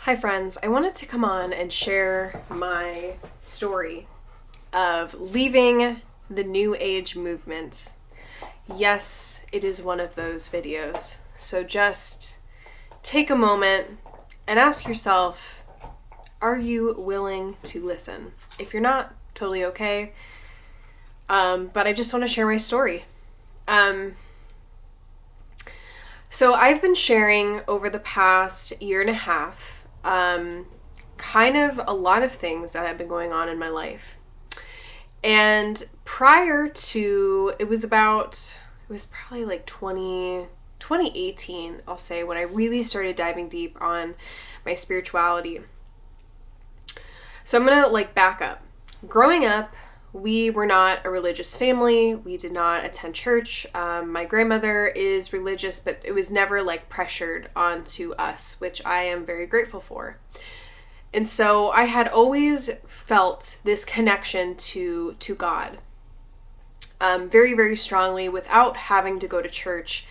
Hi friends, I wanted to come on and share my story of leaving the New Age movement. Yes, it is one of those videos. So just take a moment and ask yourself, are you willing to listen? If you're not, totally okay. But I just want to share my story. So I've been sharing over the past year and a half kind of a lot of things that have been going on in my life. And prior to, it was probably like 2018, I'll say, when I really started diving deep on my spirituality. So I'm gonna back up. Growing up, we were not a religious family. We did not attend church. My grandmother is religious, but it was never pressured onto us, which I am very grateful for. And so I had always felt this connection to God very, very strongly without having to go to church.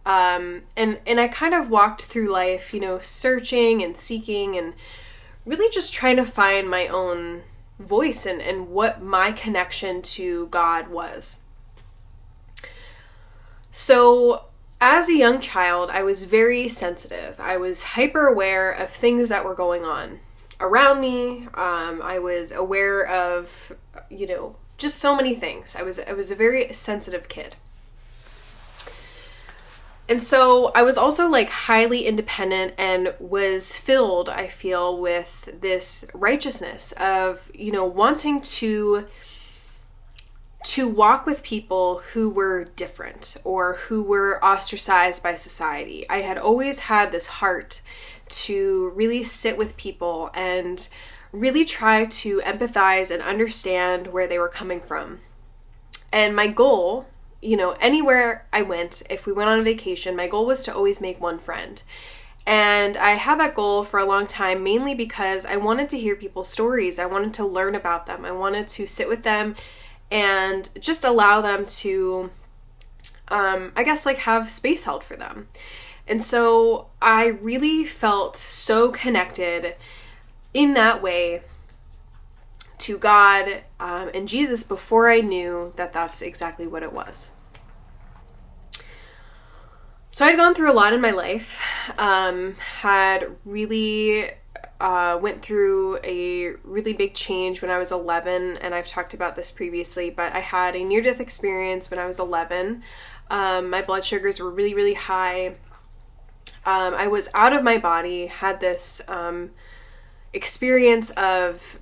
And I kind of walked through life, searching and seeking and really just trying to find my own voice and what my connection to God was. So as a young child, I was very sensitive. I was hyper aware of things that were going on around me. I was aware of, just so many things. I was a very sensitive kid. And so I was also highly independent and was filled, I feel, with this righteousness of, wanting to walk with people who were different or who were ostracized by society. I had always had this heart to really sit with people and really try to empathize and understand where they were coming from. And my goal, anywhere I went, if we went on a vacation, my goal was to always make one friend. And I had that goal for a long time, mainly because I wanted to hear people's stories. I wanted to learn about them. I wanted to sit with them and just allow them to, have space held for them. And so I really felt so connected in that way to God and Jesus before I knew that that's exactly what it was. So I'd gone through a lot in my life, had really went through a really big change when I was 11, and I've talked about this previously, but I had a near-death experience when I was 11. My blood sugars were really, really high. I was out of my body, had this experience of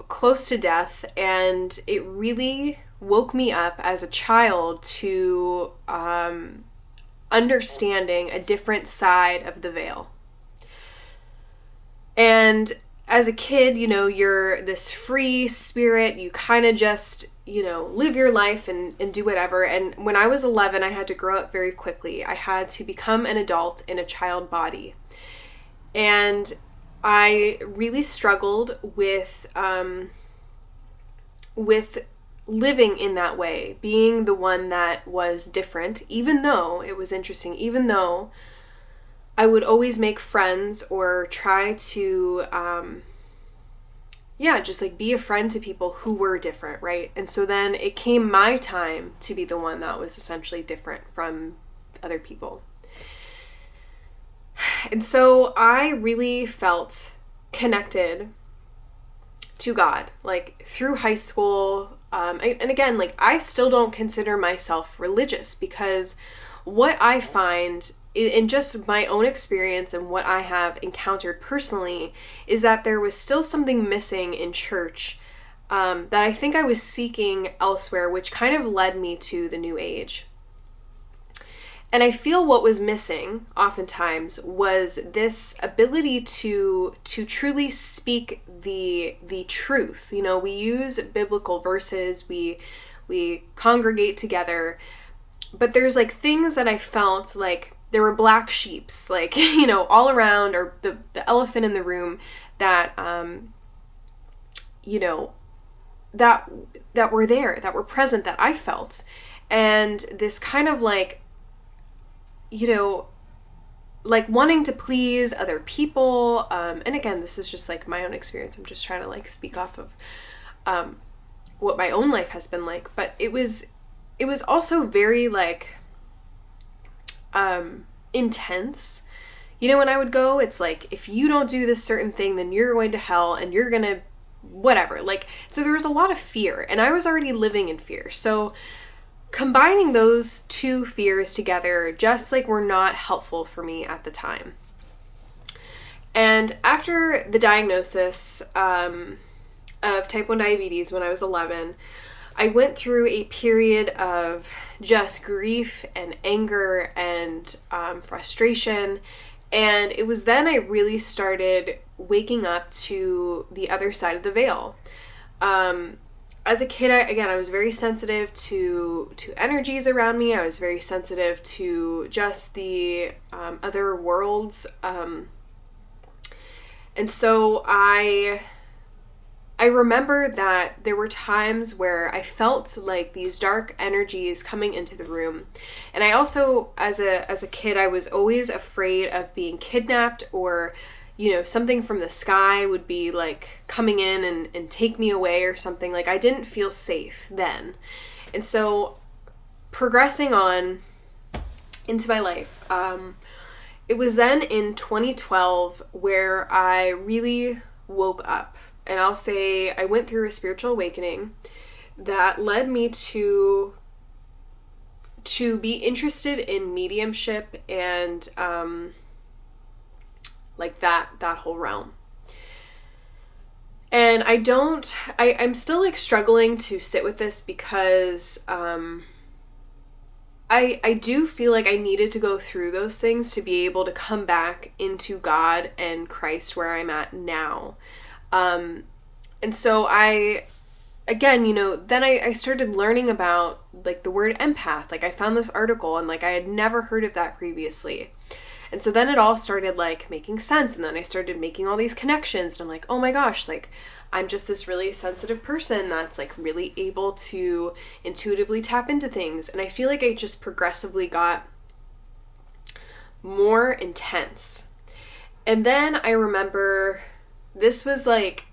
close to death, and it really woke me up as a child to understanding a different side of the veil. And as a kid, you're this free spirit, you kind of just, live your life and do whatever. And when I was 11, I had to grow up very quickly. I had to become an adult in a child body. And I really struggled with living in that way, being the one that was different, even though it was interesting, even though I would always make friends or try to, just be a friend to people who were different, right? And so then it came my time to be the one that was essentially different from other people. And so I really felt connected to God, through high school. And again, I still don't consider myself religious, because what I find in just my own experience and what I have encountered personally is that there was still something missing in church that I think I was seeking elsewhere, which kind of led me to the New Age. And I feel what was missing oftentimes was this ability to truly speak the truth. We use biblical verses, we congregate together, but there's things that I felt there were black sheeps, all around, or the elephant in the room that, that were there, that were present, that I felt. And this kind of like wanting to please other people. And again, this is just like my own experience. I'm just trying to like speak off of what my own life has been like. But it was also very like intense. You know, when I would go, it's like, if you don't do this certain thing, then you're going to hell and you're going to whatever. Like, so there was a lot of fear, and I was already living in fear. So combining those two fears together just like were not helpful for me at the time. And after the diagnosis of type 1 diabetes when I was 11, I went through a period of just grief and anger and frustration. And it was then I really started waking up to the other side of the veil. As a kid, I was very sensitive to energies around me. I was very sensitive to just the other worlds. And so I remember that there were times where I felt like these dark energies coming into the room. And I also, as a kid, I was always afraid of being kidnapped, or, you know, something from the sky would be like coming in and take me away or something. Like, I didn't feel safe then. And so progressing on into my life, it was then in 2012 where I really woke up. And I'll say I went through a spiritual awakening that led me to be interested in mediumship and like that whole realm. And I'm still like struggling to sit with this because I do feel like I needed to go through those things to be able to come back into God and Christ where I'm at now. And so again, you know, then I started learning about like the word empath. Like, I found this article and like I had never heard of that previously. And so then it all started like making sense. And then I started making all these connections, and I'm like, oh my gosh, like I'm just this really sensitive person that's like really able to intuitively tap into things. And I feel like I just progressively got more intense. And then I remember this was like,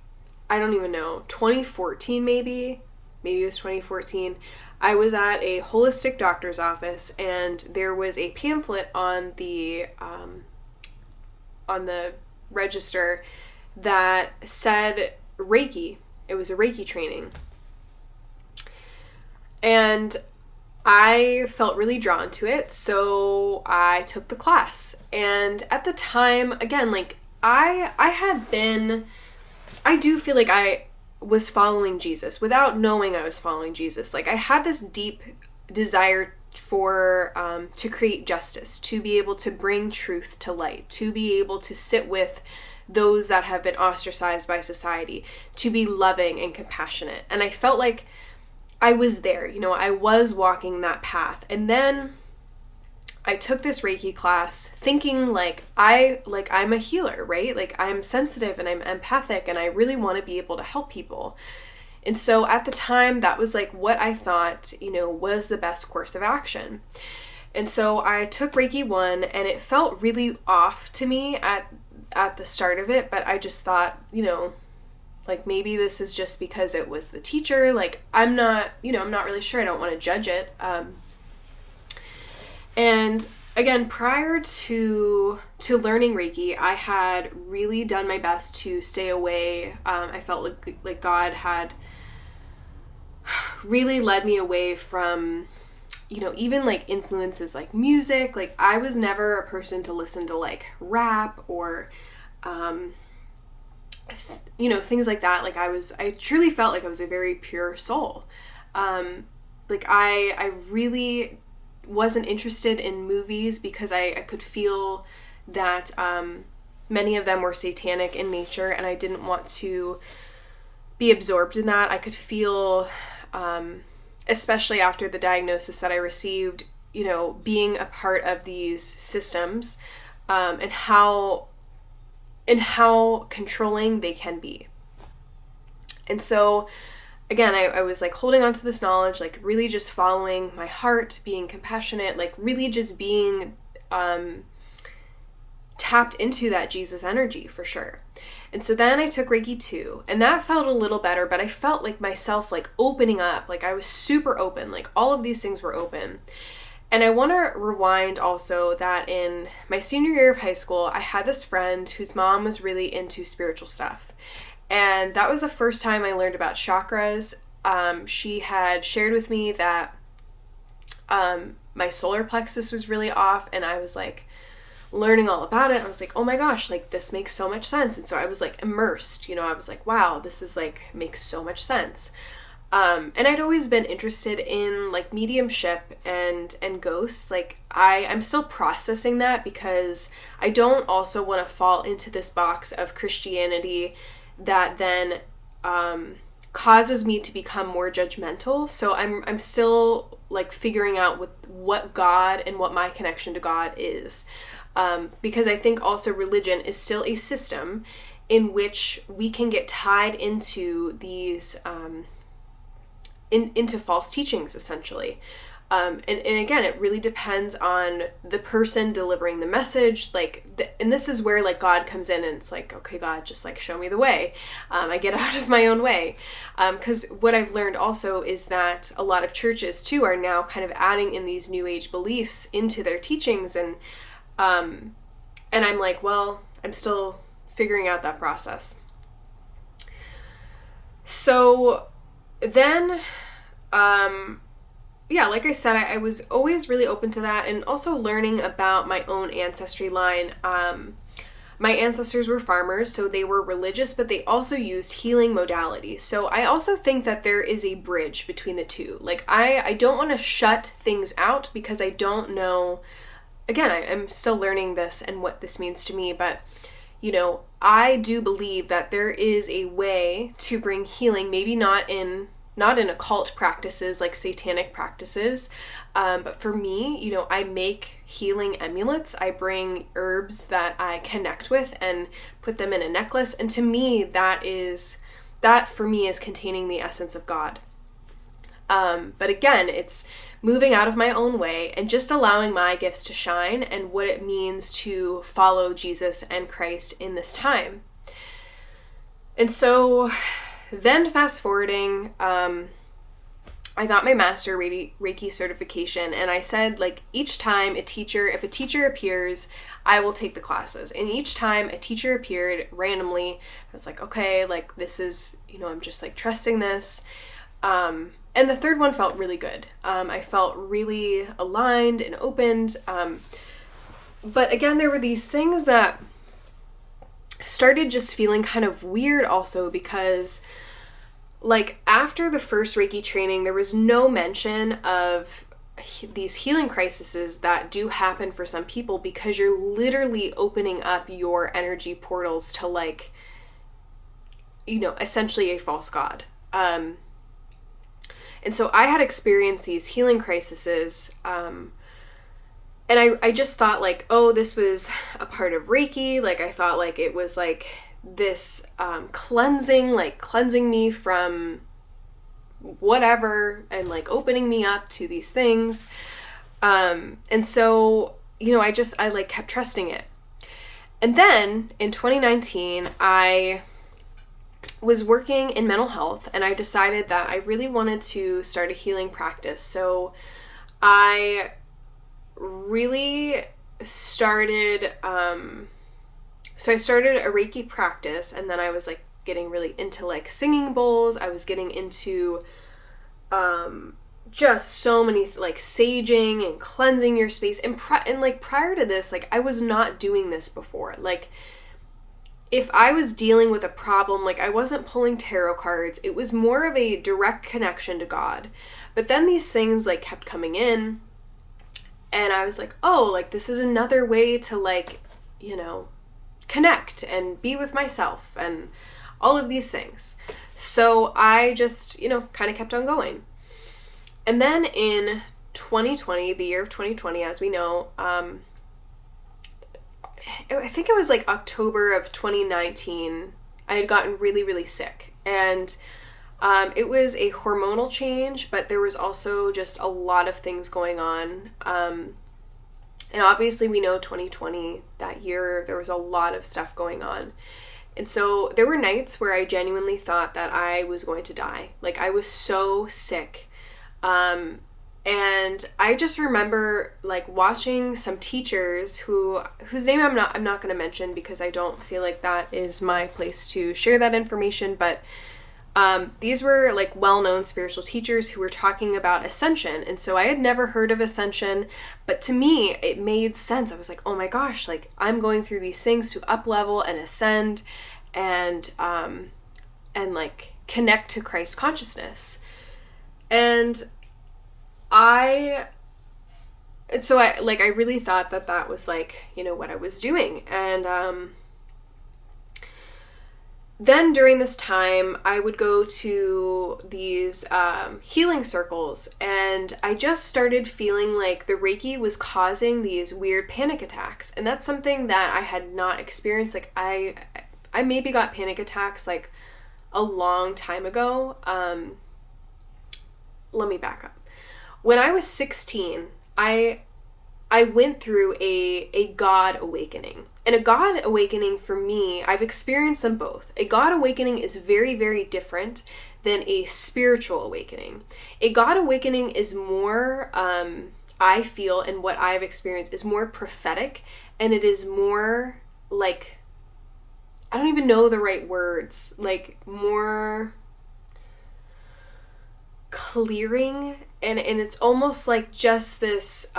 I don't even know, 2014 maybe it was 2014. I was at a holistic doctor's office, and there was a pamphlet on the register that said Reiki. It was a Reiki training. And I felt really drawn to it, so I took the class. And at the time, again, like I do feel like I was following Jesus without knowing I was following Jesus. Like, I had this deep desire for to create justice, to be able to bring truth to light, to be able to sit with those that have been ostracized by society, to be loving and compassionate. And I felt like I was there, you know, I was walking that path. And then I took this Reiki class thinking like I'm a healer, right? Like, I'm sensitive and I'm empathic and I really want to be able to help people. And so at the time, that was like what I thought, you know, was the best course of action. And so I took Reiki 1, and it felt really off to me at the start of it, but I just thought, you know, like maybe this is just because it was the teacher. Like, I'm not really sure. I don't want to judge it. And again, prior to learning Reiki, I had really done my best to stay away. I felt like God had really led me away from, you know, even like influences like music. Like, I was never a person to listen to like rap or, you know, things like that. Like, I truly felt like I was a very pure soul. Like, I really wasn't interested in movies because I could feel that many of them were satanic in nature, and I didn't want to be absorbed in that. I could feel, especially after the diagnosis that I received, you know, being a part of these systems, and how controlling they can be. And so again, I was like holding on to this knowledge, like really just following my heart, being compassionate, like really just being tapped into that Jesus energy for sure. And so then I took Reiki 2, and that felt a little better, but I felt like myself like opening up, like I was super open, like all of these things were open. And I want to rewind also that in my senior year of high school, I had this friend whose mom was really into spiritual stuff. And that was the first time I learned about chakras. She had shared with me that my solar plexus was really off, and I was like learning all about it. I was like, oh my gosh, like this makes so much sense. And so I was like immersed, I was like, wow, this is like makes so much sense. And I'd always been interested in like mediumship and ghosts. Like I'm still processing that because I don't also want to fall into this box of Christianity that then causes me to become more judgmental. So I'm still like figuring out what God and what my connection to God is. Because I think also religion is still a system in which we can get tied into these, into false teachings, essentially. And again, it really depends on the person delivering the message. And this is where like God comes in, and it's like, okay, God, just like show me the way. I get out of my own way. Because what I've learned also is that a lot of churches too are now kind of adding in these new age beliefs into their teachings, and I'm like, well, I'm still figuring out that process. So then, like I said, I was always really open to that, and also learning about my own ancestry line. My ancestors were farmers, so they were religious, but they also used healing modalities. So I also think that there is a bridge between the two. Like, I don't want to shut things out because I don't know. Again, I'm still learning this and what this means to me, but, I do believe that there is a way to bring healing, maybe not in occult practices like satanic practices, but for me, I make healing amulets. I bring herbs that I connect with and put them in a necklace, and to me, that for me is containing the essence of God. But again, it's moving out of my own way and just allowing my gifts to shine and what it means to follow Jesus and Christ in this time. And so then fast forwarding, I got my master Reiki certification, and I said, like, each time if a teacher appears, I will take the classes. And each time a teacher appeared randomly, I was like, okay, like this is, I'm just like trusting this. And the third one felt really good. I felt really aligned and opened. But again, there were these things that started just feeling kind of weird also because, like, after the first Reiki training, there was no mention of these healing crises that do happen for some people because you're literally opening up your energy portals to, like, essentially a false god. And so I had experienced these healing crises, and I just thought, like, oh, this was a part of Reiki. Like, I thought, like, it was, like, this cleansing me from whatever and, like, opening me up to these things. And so, I like, kept trusting it. And then, in 2019, I was working in mental health, and I decided that I really wanted to start a healing practice. So I really started, I started a Reiki practice, and then I was like getting really into like singing bowls. I was getting into just so many like saging and cleansing your space. And prior to this, like I was not doing this before. Like, if I was dealing with a problem, like I wasn't pulling tarot cards, it was more of a direct connection to God. But then these things like kept coming in, and I was like, oh, like this is another way to like, connect and be with myself and all of these things. So I just, kind of kept on going. And then in 2020, the year of 2020, as we know, I think it was like October of 2019, I had gotten really, really sick. And it was a hormonal change, but there was also just a lot of things going on. And obviously we know 2020, that year, there was a lot of stuff going on. And so there were nights where I genuinely thought that I was going to die. Like, I was so sick. And I just remember like watching some teachers whose name I'm not going to mention because I don't feel like that is my place to share that information, but these were like well-known spiritual teachers who were talking about ascension. And so I had never heard of ascension, but to me it made sense. I was like, oh my gosh, like I'm going through these things to up level and ascend and like connect to Christ consciousness. And I really thought that was like, you know, what I was doing. And then during this time, I would go to these healing circles, and I just started feeling like the Reiki was causing these weird panic attacks. And that's something that I had not experienced. Like I maybe got panic attacks like a long time ago. Let me back up. When I was 16, I went through a God awakening. And a God awakening for me, I've experienced them both. A God awakening is very, very different than a spiritual awakening. A God awakening is more, I feel, and what I've experienced is more prophetic, and it is more like, I don't even know the right words, like more clearing, and it's almost like just this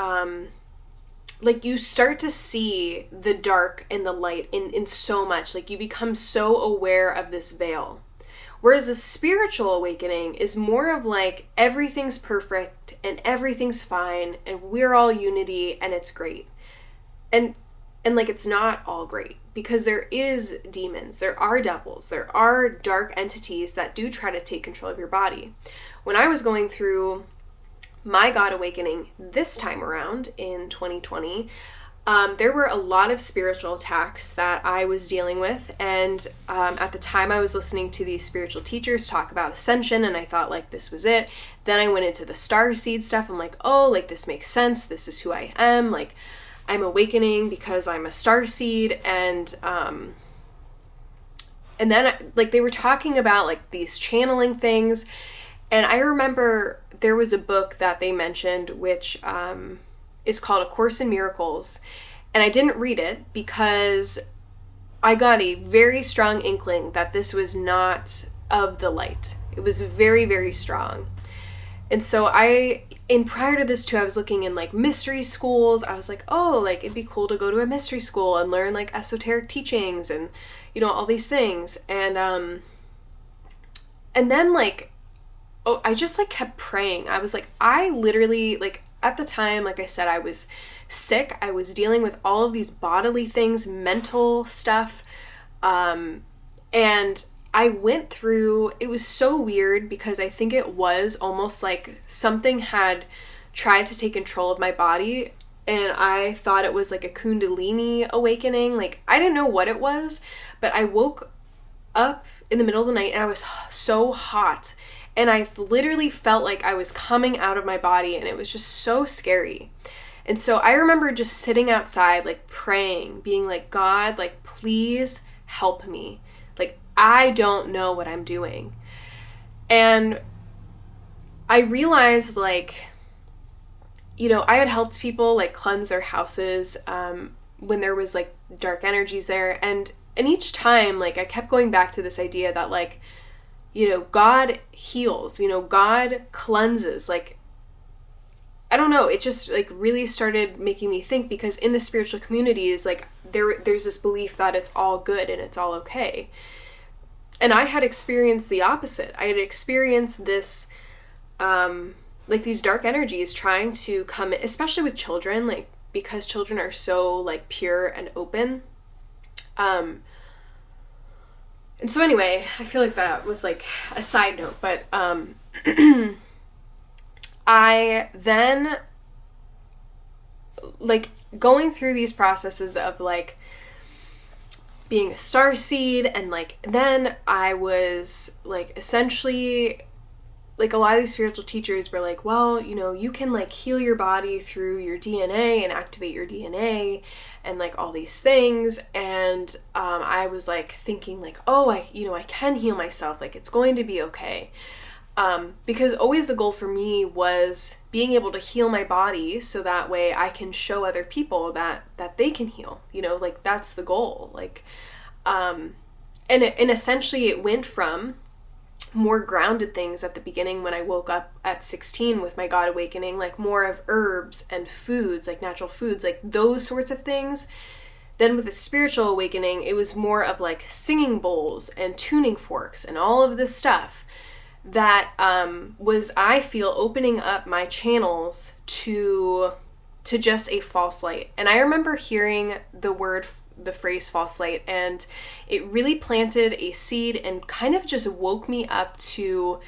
like you start to see the dark and the light in so much, like you become so aware of this veil. Whereas a spiritual awakening is more of like everything's perfect and everything's fine and we're all unity and it's great. And like it's not all great, because there is demons, there are devils, there are dark entities that do try to take control of your body. When I was going through my God awakening this time around in 2020, there were a lot of spiritual attacks that I was dealing with. And at the time I was listening to these spiritual teachers talk about ascension, and I thought like this was it. Then I went into the starseed stuff. I'm like, oh, like this makes sense. This is who I am. Like I'm awakening because I'm a starseed. And then like they were talking about like these channeling things. And I remember there was a book that they mentioned, which is called A Course in Miracles. And I didn't read it because I got a very strong inkling that this was not of the light. It was very, very strong. And so prior to this too, I was looking in like mystery schools. I was like, oh, like it'd be cool to go to a mystery school and learn like esoteric teachings and, you know, all these things. And then like, oh, I just like kept praying. I was like, I literally, like at the time, like I said, I was sick. I was dealing with all of these bodily things, mental stuff. And I went through, it was so weird because I think it was almost like something had tried to take control of my body. And I thought it was like a Kundalini awakening. Like I didn't know what it was, but I woke up in the middle of the night and I was so hot. And I literally felt like I was coming out of my body, and it was just so scary. And so I remember just sitting outside, like praying, being like, God, like, please help me. Like, I don't know what I'm doing. And I realized, like, you know, I had helped people like cleanse their houses when there was like dark energies there. And each time, like, I kept going back to this idea that like, you know, God heals, you know, God cleanses. Like, I don't know, it just like really started making me think, because in the spiritual communities, like there's this belief that it's all good and it's all okay. And I had experienced the opposite. I had experienced this, like these dark energies trying to come in, especially with children, like because children are so like pure and open. And so anyway, I feel like that was like a side note, but I then, like, going through these processes of like being a starseed, and like then I was like essentially like a lot of these spiritual teachers were like, well, you know, you can like heal your body through your DNA and activate your DNA and like all these things. And I was like thinking like, oh, I can heal myself. Like it's going to be okay. Because always the goal for me was being able to heal my body so that way I can show other people that they can heal, you know, like that's the goal. Like, and essentially it went from more grounded things at the beginning when I woke up at 16 with my God awakening, like more of herbs and foods, like natural foods, like those sorts of things. Then with the spiritual awakening, it was more of like singing bowls and tuning forks and all of this stuff that was, I feel, opening up my channels to just a false light. And I remember hearing the phrase false light, and it really planted a seed and kind of just woke me up to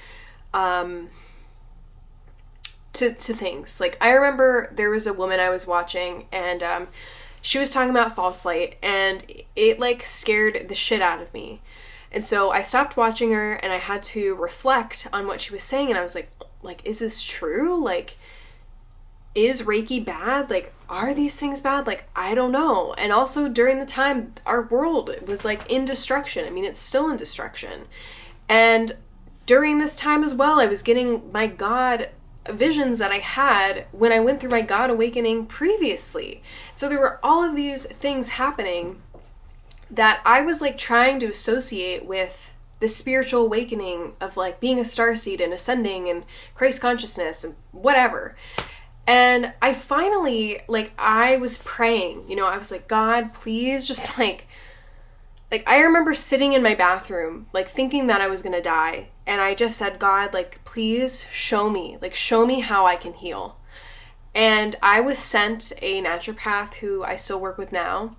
things. Like I remember there was a woman I was watching, and she was talking about false light, and it like scared the shit out of me. And so I stopped watching her, and I had to reflect on what she was saying, and I was like, is this true? Like, is Reiki bad? Like, are these things bad? Like, I don't know. And also during the time, our world was like in destruction. I mean, it's still in destruction. And during this time as well, I was getting my God visions that I had when I went through my God awakening previously. So there were all of these things happening that I was like trying to associate with the spiritual awakening of like being a starseed and ascending and Christ consciousness and whatever. And I finally, like, I was praying, you know, I was like, God, please just like I remember sitting in my bathroom, like thinking that I was going to die. And I just said, God, like, please show me how I can heal. And I was sent a naturopath who I still work with now,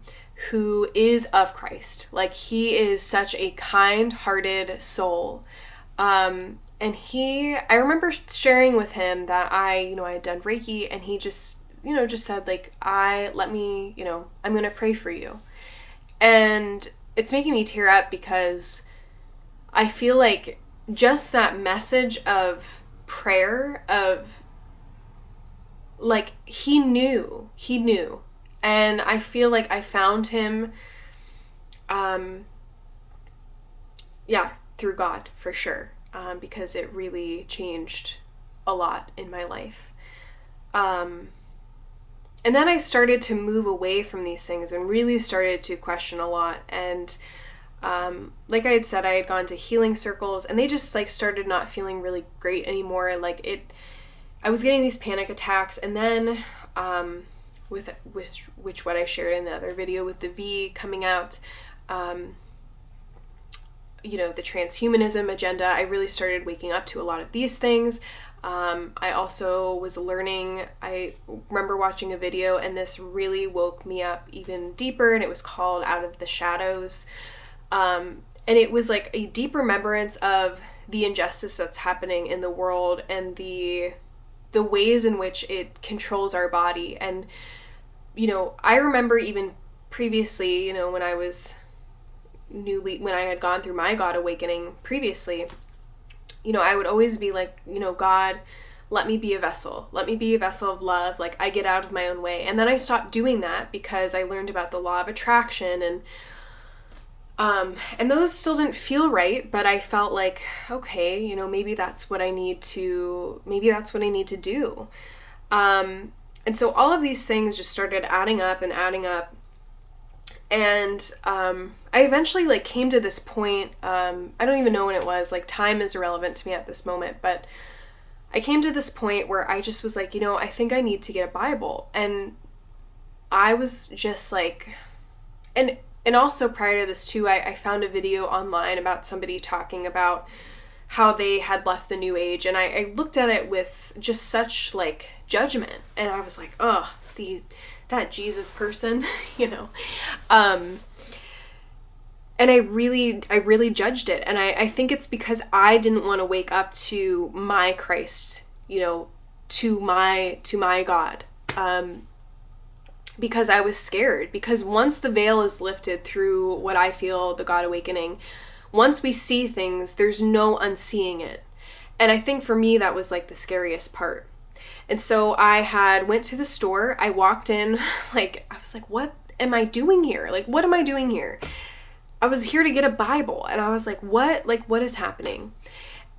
who is of Christ. Like, he is such a kind-hearted soul. And I remember sharing with him that I had done Reiki, and he just said like, I'm going to pray for you. And it's making me tear up because I feel like just that message of prayer, of like, he knew. And I feel like I found him, through God, for sure. Because it really changed a lot in my life. And then I started to move away from these things and really started to question a lot. And like I had said, I had gone to healing circles, and they just like started not feeling really great anymore. Like I was getting these panic attacks, and then with what I shared in the other video with the V coming out, the transhumanism agenda, I really started waking up to a lot of these things. I also was learning, I remember watching a video, and this really woke me up even deeper, and it was called Out of the Shadows. And it was like a deep remembrance of the injustice that's happening in the world and the ways in which it controls our body. And, I remember even previously, when I had gone through my God awakening previously, I would always be like, God, let me be a vessel. Let me be a vessel of love. Like, I get out of my own way. And then I stopped doing that because I learned about the law of attraction, and those still didn't feel right, but I felt like, okay, maybe that's what I need to do. And so all of these things just started adding up. And I eventually came to this point, I don't even know when it was, time is irrelevant to me at this moment, but I came to this point where I just was like, I think I need to get a Bible. And I was just like, and also prior to this too, I found a video online about somebody talking about how they had left the New Age, and I looked at it with just such judgment, and I was like, oh, that Jesus person, and I really judged it. And I think it's because I didn't want to wake up to my Christ, to my God, because I was scared. Because once the veil is lifted through what I feel the God awakening, once we see things, there's no unseeing it. And I think for me, that was like the scariest part. And so I went to the store. I walked in, like, I was like, what am I doing here? Like, what am I doing here? I was here to get a Bible. And I was like, what is happening?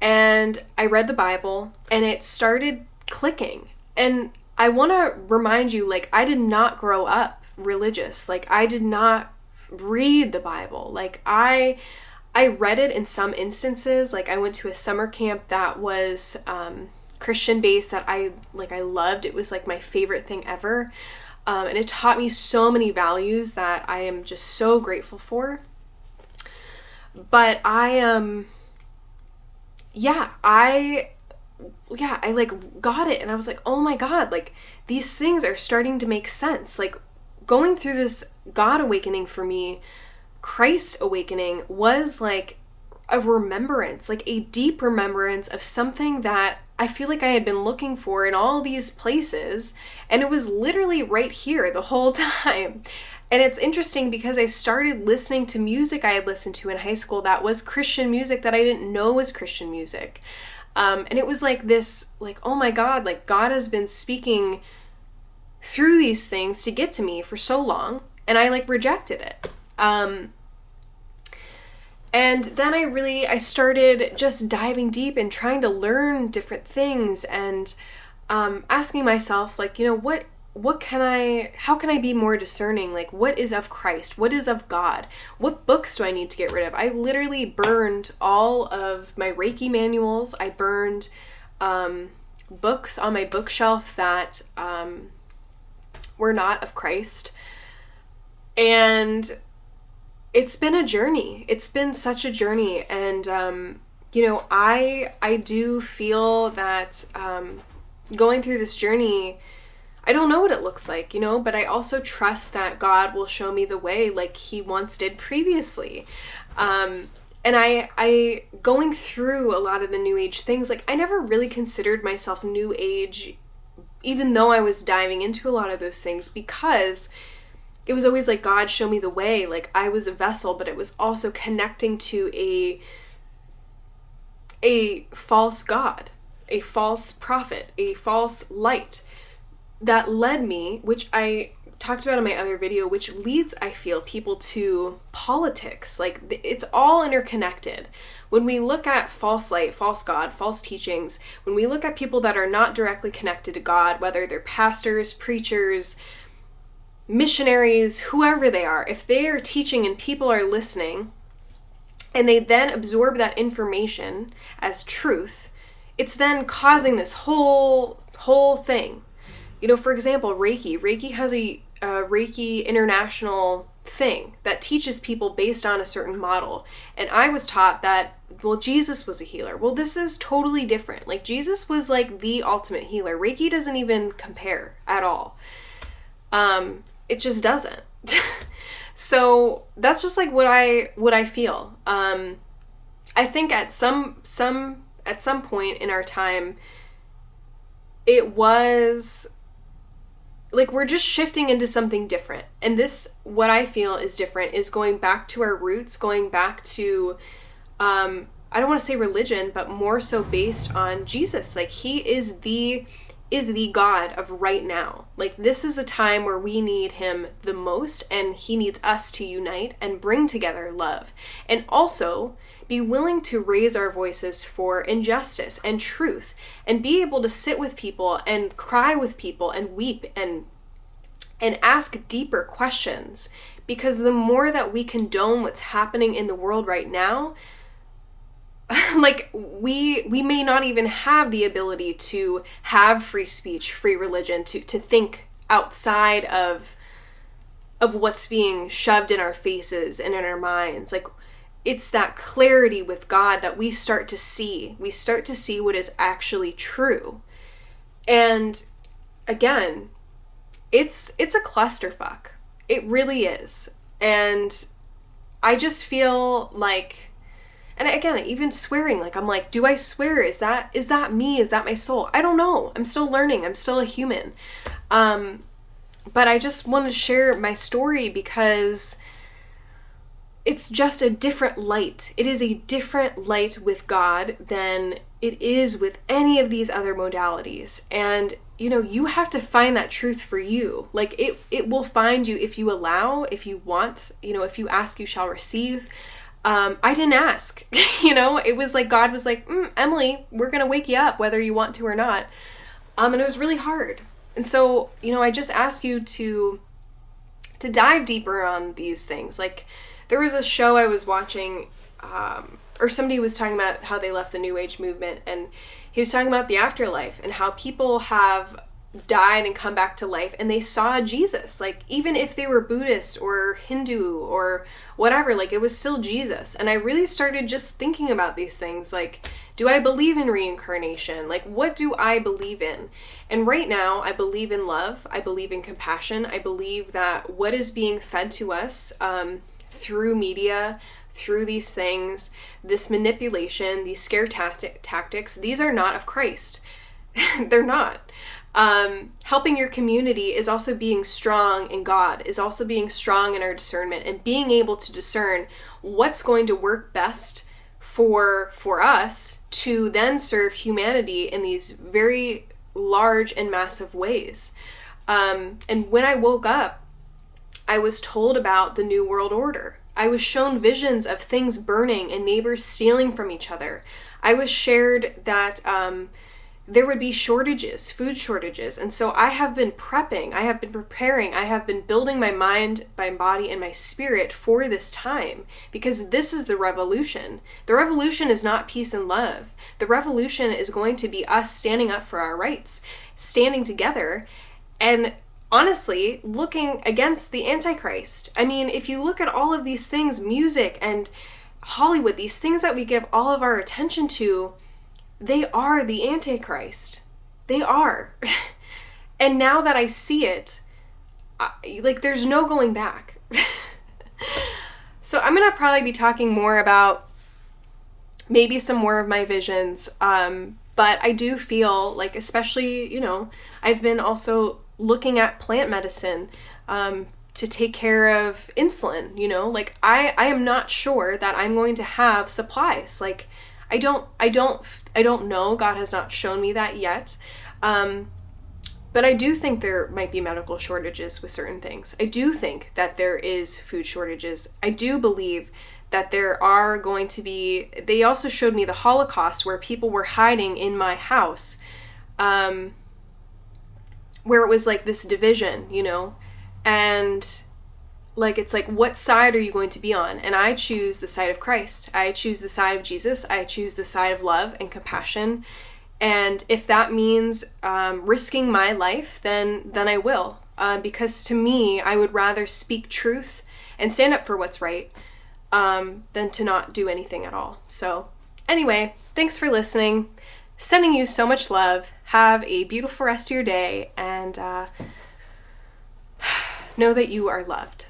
And I read the Bible and it started clicking. And I want to remind you, like, I did not grow up religious. Like, I did not read the Bible. Like, I read it in some instances. Like, I went to a summer camp that was Christian based that I loved. It was like my favorite thing ever. And it taught me so many values that I am just so grateful for. But I like got it, and I was like, oh my God, like these things are starting to make sense. Like, going through this God awakening for me, Christ awakening, was like a remembrance, like a deep remembrance of something that I feel like I had been looking for in all these places, and it was literally right here the whole time. And it's interesting because I started listening to music I had listened to in high school that was Christian music that I didn't know was Christian music. And it was like this, like, oh my God, like God has been speaking through these things to get to me for so long, and I like rejected it. And then I started just diving deep and trying to learn different things and asking myself, like, you know, how can I be more discerning? Like, what is of Christ? What is of God? What books do I need to get rid of? I literally burned all of my Reiki manuals. I burned books on my bookshelf that were not of Christ. And it's been a journey. It's been such a journey. And, you know, I do feel that going through this journey, I don't know what it looks like, you know, but I also trust that God will show me the way like he once did previously. And I going through a lot of the new age things, like I never really considered myself new age, even though I was diving into a lot of those things, because it was always like, God, show me the way. Like, I was a vessel, but it was also connecting to a false God, a false prophet, a false light that led me, which I talked about in my other video, which leads, I feel, people to politics. Like, it's all interconnected. When we look at false light, false God, false teachings, when we look at people that are not directly connected to God, whether they're pastors, preachers, missionaries, whoever they are, if they are teaching and people are listening, and they then absorb that information as truth, it's then causing this whole thing. You know, for example, Reiki has a Reiki international thing that teaches people based on a certain model. And I was taught that, well, Jesus was a healer. Well, this is totally different. Like, Jesus was like the ultimate healer. Reiki doesn't even compare at all. It just doesn't. So that's just like what I feel. I think at some point in our time, it was like we're just shifting into something different. And this, what I feel is different, is going back to our roots, going back to, I don't want to say religion, but more so based on Jesus. Like, he is the God of right now. Like, this is a time where we need him the most, and he needs us to unite and bring together love. And also be willing to raise our voices for injustice and truth, and be able to sit with people and cry with people and weep and ask deeper questions. Because the more that we condone what's happening in the world right now, like, we may not even have the ability to have free speech, free religion, to think outside of what's being shoved in our faces and in our minds. Like, it's that clarity with God that we start to see. We start to see what is actually true. And again, it's a clusterfuck. It really is. And I just feel like, and again, even swearing, like, I'm like, do I swear? Is that me? Is that my soul? I don't know. I'm still learning. I'm still a human. But I just want to share my story because it's just a different light. It is a different light with God than it is with any of these other modalities. And, you have to find that truth for you. Like it will find you if you allow, if you want, if you ask, you shall receive. I didn't ask, it was like, God was like, Emily, we're going to wake you up whether you want to or not. And it was really hard. And so, I just ask you to dive deeper on these things. Like, there was a show I was watching, or somebody was talking about how they left the New Age movement, and he was talking about the afterlife and how people have died and come back to life and they saw Jesus. Like, even if they were Buddhist or Hindu or whatever, like, it was still Jesus. And I really started just thinking about these things. Like, do I believe in reincarnation? Like, what do I believe in? And right now, I believe in love. I believe in compassion. I believe that what is being fed to us through media, through these things, this manipulation, these scare tactics, these are not of Christ. They're not. Helping your community is also being strong in God, is also being strong in our discernment and being able to discern what's going to work best for us to then serve humanity in these very large and massive ways. And when I woke up, I was told about the New World Order. I was shown visions of things burning and neighbors stealing from each other. I was shared that there would be shortages, food shortages. And so I have been prepping, I have been preparing, I have been building my mind, my body, and my spirit for this time, because this is the revolution. The revolution is not peace and love. The revolution is going to be us standing up for our rights, standing together, and honestly, looking against the Antichrist. I mean, if you look at all of these things, music and Hollywood, these things that we give all of our attention to, they are the Antichrist. They are. And now that I see it, there's no going back. So I'm going to probably be talking more about maybe some more of my visions. But I do feel like, especially, I've been also looking at plant medicine to take care of insulin, I am not sure that I'm going to have supplies. Like, I don't know. God has not shown me that yet. But I do think there might be medical shortages with certain things. I do think that there is food shortages. I do believe that there are going to be, they also showed me the Holocaust where people were hiding in my house, where it was like this division, and like, it's like, what side are you going to be on? And I choose the side of Christ. I choose the side of Jesus. I choose the side of love and compassion. And if that means risking my life, then I will. Because to me, I would rather speak truth and stand up for what's right than to not do anything at all. So anyway, thanks for listening. Sending you so much love. Have a beautiful rest of your day, and know that you are loved.